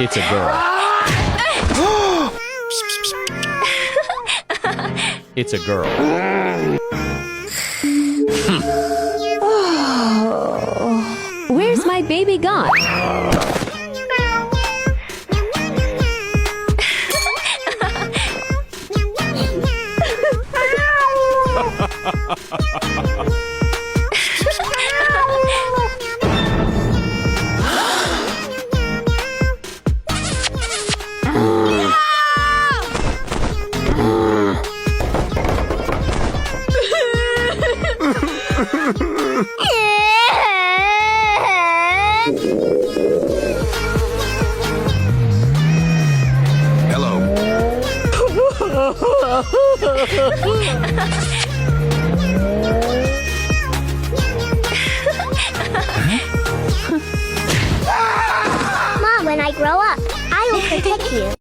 It's a girl. It's a girl. Where's my baby gone? Hello. Mom, when I grow up, I will protect you.